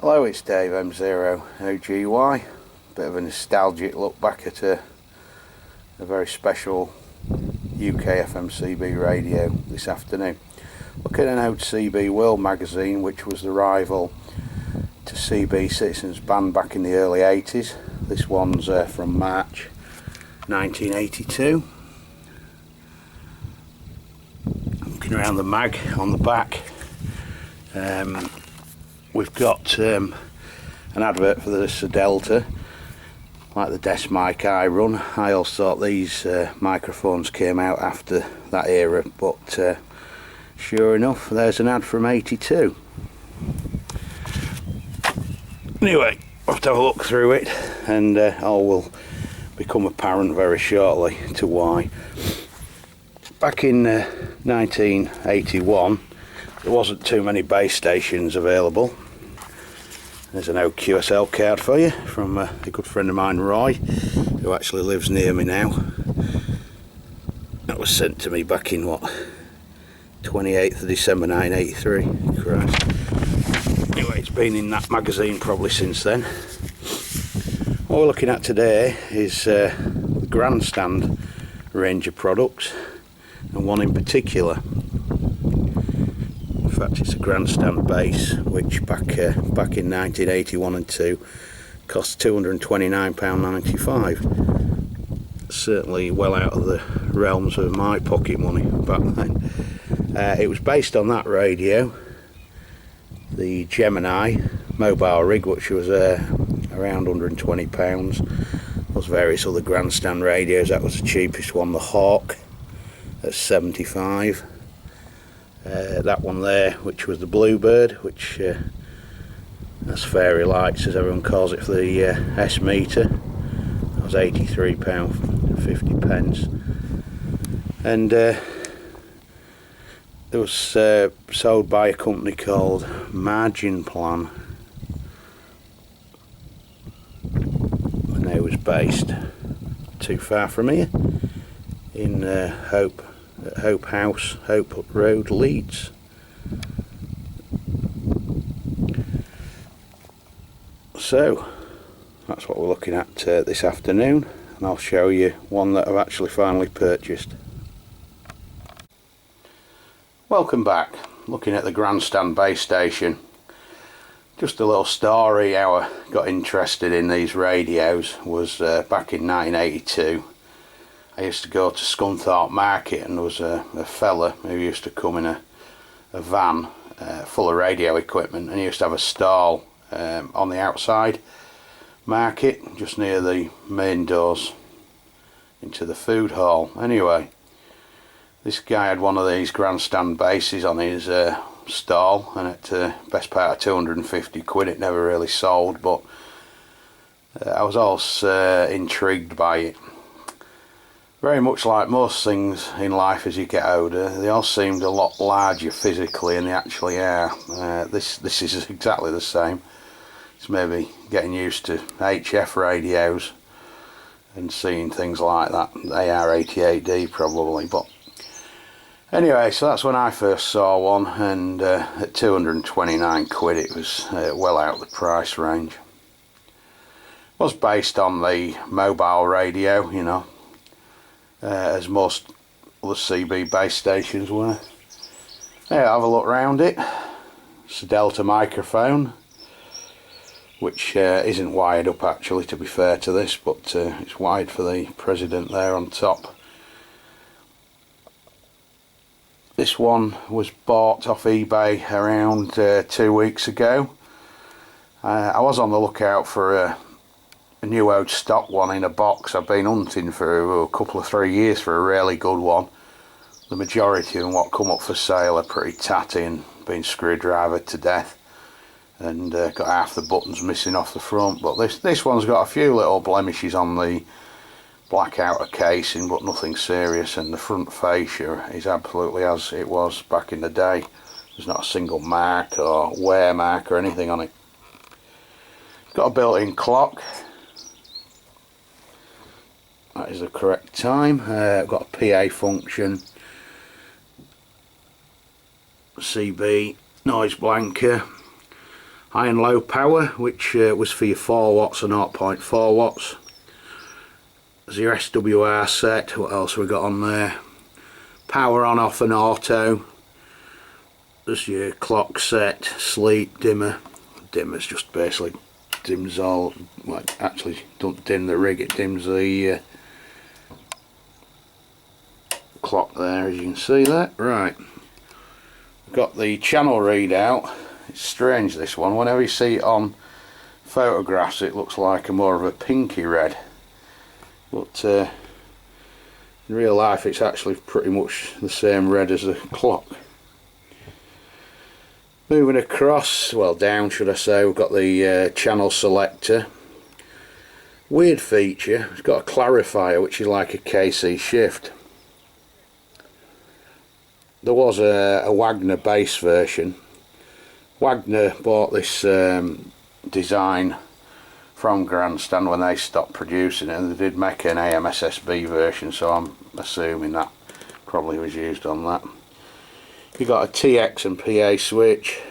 Hello, it's Dave M0OGY. Bit of a nostalgic look back at a very special UK FMCB radio this afternoon. Look at an old CB World magazine, which was the rival to CB Citizens Band back in the early 80s. This one's from March 1982. Looking around the mag on the back, we've got an advert for the Delta, like the desk mic I run. I always thought these microphones came out after that era, but sure enough, there's an ad from 82. Anyway, I'll have to have a look through it, and all will become apparent very shortly to why. Back in 1981, there wasn't too many base stations available. There's an old QSL card for you from a good friend of mine, Roy, who actually lives near me now. That was sent to me back in, what, 28th of December 1983. Christ. Anyway, it's been in that magazine probably since then. What we're looking at today is the Grandstand range of products, and one in particular. In fact, it's a Grandstand Base, which back in 1981 and 2 cost £229.95. Certainly well out of the realms of my pocket money back then. It was based on that radio, the Gemini mobile rig, which was around £120. There's various other Grandstand radios. That was the cheapest one, the Hawk, at £75. That one there, which was the Bluebird, which that's fairy lights as everyone calls it, for the S meter. That was £83.50. And it was sold by a company called Margin Plan, and it was based too far from here in Hope House, Hope Road, Leeds. So that's what we're looking at this afternoon, and I'll show you one that I've actually finally purchased. Welcome back. Looking at the Grandstand Base Station. Just a little story how I got interested in these radios was back in 1982. I used to go to Scunthorpe Market, and there was a fella who used to come in a van full of radio equipment, and he used to have a stall on the outside market just near the main doors into the food hall. Anyway, this guy had one of these Grandstand Bases on his stall, and at best part of 250 quid. It never really sold, but I was always intrigued by it. Very much like most things in life as you get older, they all seemed a lot larger physically than they actually are. This is exactly the same. It's maybe getting used to HF radios and seeing things like that. They are 88D probably, but anyway, so that's when I first saw one, and at 229 quid it was well out of the price range. It was based on the mobile radio, you know, as most other CB base stations were. Yeah, have a look around it. It's a Delta microphone, which isn't wired up actually, to be fair to this, but it's wired for the president there on top. This one was bought off eBay around 2 weeks ago. I was on the lookout for a new old stock one in a box. I've been hunting for a couple of 3 years for a really good one. The majority of them what come up for sale are pretty tatty and been screwdrivered to death, and got half the buttons missing off the front. But this one's got a few little blemishes on the black outer casing, but nothing serious, and the front fascia is absolutely as it was back in the day. There's not a single mark or wear mark or anything on it. Got a built-in clock. That is the correct time. Got a PA function, CB noise blanker, high and low power, which was for your 4 watts and 0.4 watts. There's your SWR set. What else have we got on there? Power on, off and auto. There's your clock set, sleep, dimmer. Dimmer's just basically dims all, well, actually don't dim the rig, it dims the clock there, as you can see that. Right, got the channel readout. It's strange, this one. Whenever you see it on photographs it looks like a more of a pinky red, but in real life it's actually pretty much the same red as the clock. Moving across, well down should I say, we've got the channel selector. Weird feature, it's got a clarifier which is like a KC shift. There was a Wagner bass version. Wagner bought this design from Grandstand when they stopped producing it, and they did make an AMSSB version, so I'm assuming that probably was used on that. You've got a TX and PA switch,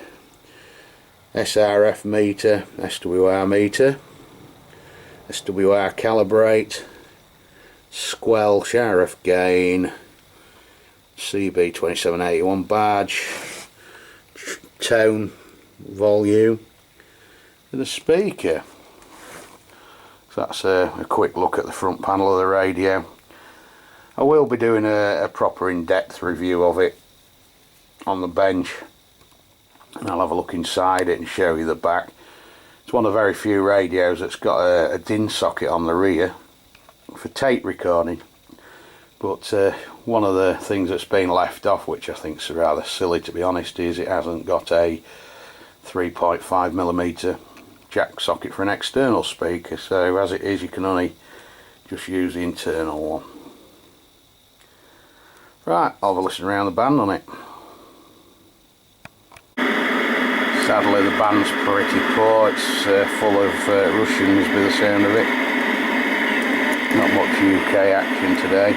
SRF meter, SWR meter, SWR calibrate, Squell, Sheriff gain, CB2781 badge, tone, volume, and a speaker. So that's a quick look at the front panel of the radio. I will be doing a proper in-depth review of it on the bench, and I'll have a look inside it and show you the back. It's one of the very few radios that's got a DIN socket on the rear for tape recording, but one of the things that's been left off, which I think is rather silly to be honest, is it hasn't got a 3.5mm jack socket for an external speaker, so as it is you can only just use the internal one. Right, I'll have a listen around the band on it. Sadly the band's pretty poor, it's full of Russians by the sound of it. Not much UK action today.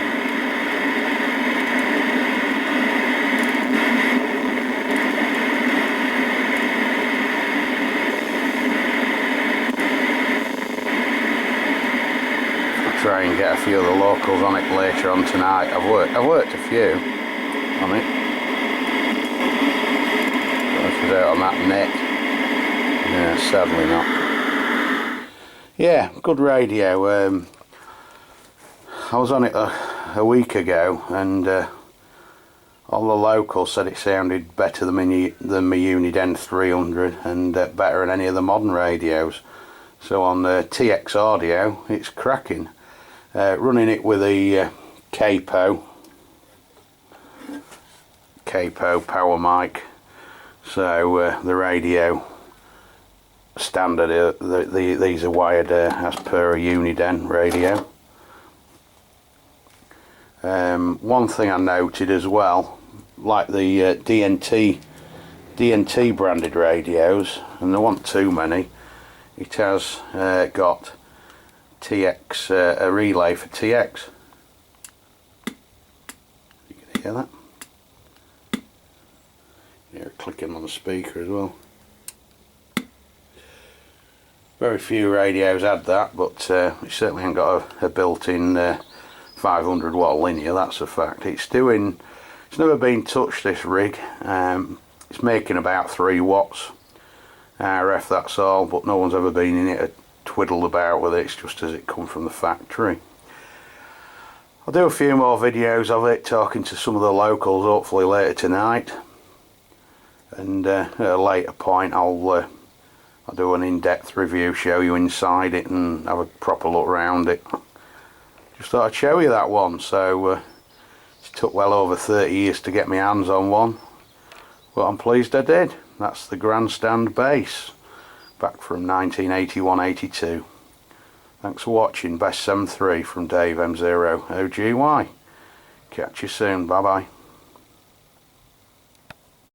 I'll try and get a few of the locals on it later on tonight. I've worked a few on it. Out on that net. Yeah, sadly not. Yeah, good radio. I was on it a week ago, and all the locals said it sounded better than my Unid N300 and better than any of the modern radios. So on the TX audio it's cracking. Running it with a capo power mic. So the radio standard, these are wired as per a Uniden radio. One thing I noted as well, like the DNT branded radios, and there weren't too many, it has got TX, a relay for TX. You can hear that? Yeah, clicking on the speaker as well. Very few radios had that, but it certainly ain't got a built-in 500 watt linear, that's a fact. It's never been touched, this rig. It's making about 3 watts RF, that's all, but no one's ever been in it and twiddled about with it. It's just as it come from the factory. I'll do a few more videos of it, talking to some of the locals hopefully later tonight. And at a later point I'll do an in-depth review, show you inside it and have a proper look around it. Just thought I'd show you that one. So it took well over 30 years to get my hands on one, but I'm pleased I did. That's the Grandstand Base, back from 1981-82. Thanks for watching. Best 7.3 from Dave M0OGY. Catch you soon. Bye bye.